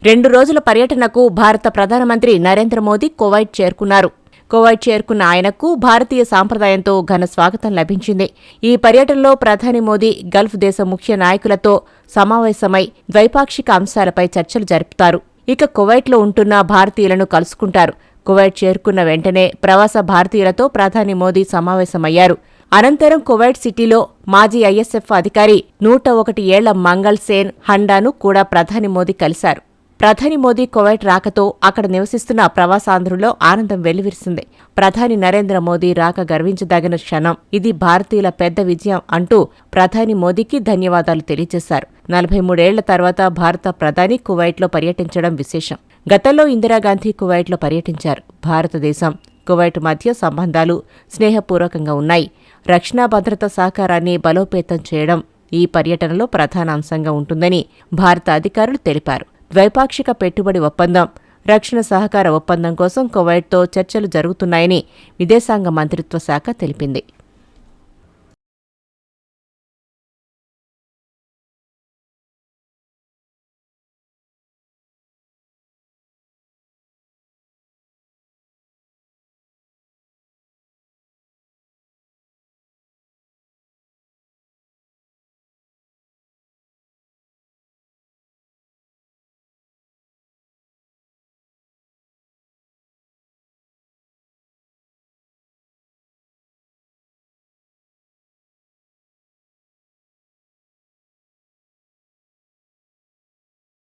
2 రోజుల పర్యటనకు భారత ప్రధానమంత్రి నరేంద్ర మోదీ కువైట్ చేరుకున్నారు. కువైట్ చేరుకున్న ఆయనకు భారతీయ సాంప్రదాయంతో ఘన స్వాగతం లభించింది. ఈ పర్యటనలో ప్రధాని మోదీ గల్ఫ్ దేశ ముఖ్య నాయకులతో సమావేశమై ద్వైపాక్షిక అంశాలపై చర్చలు జరుపుతారు. ఇక కువైట్లో ఉంటున్న భారతీయులను కలుసుకుంటారు. కువైట్ చేరుకున్న వెంటనే ప్రవాస భారతీయులతో ప్రధాని మోదీ సమావేశమయ్యారు. అనంతరం కువైట్ సిటీలో మాజీ ఐఎస్ఎఫ్ అధికారి 101 ఏళ్ల మంగల్ సేన్ హండాను కూడా ప్రధాని మోదీ కలిశారు. ప్రధాని మోదీ కువైట్ రాకతో అక్కడ నివసిస్తున్న ప్రవాసాంధ్రుల్లో ఆనందం వెల్లివిరిసింది. ప్రధాని నరేంద్ర మోదీ రాక గర్వించదగిన క్షణం, ఇది భారతీయుల పెద్ద విజయం అంటూ ప్రధాని మోదీకి ధన్యవాదాలు తెలియజేశారు. 43 ఏళ్ల తర్వాత భారత ప్రధాని కువైట్లో పర్యటించడం విశేషం. గతంలో ఇందిరాగాంధీ కువైట్లో పర్యటించారు. భారతదేశం, కువైట్ మధ్య సంబంధాలు స్నేహపూర్వకంగా ఉన్నాయి. రక్షణ భద్రత సహకారాన్ని బలోపేతం చేయడం ఈ పర్యటనలో ప్రధాన అంశంగా ఉంటుందని భారత అధికారులు తెలిపారు. ద్వైపాక్షిక పెట్టుబడి ఒప్పందం, రక్షణ సహకార ఒప్పందం కోసం కువైట్తో చర్చలు జరుగుతున్నాయని విదేశాంగ మంత్రిత్వ శాఖ తెలిపింది.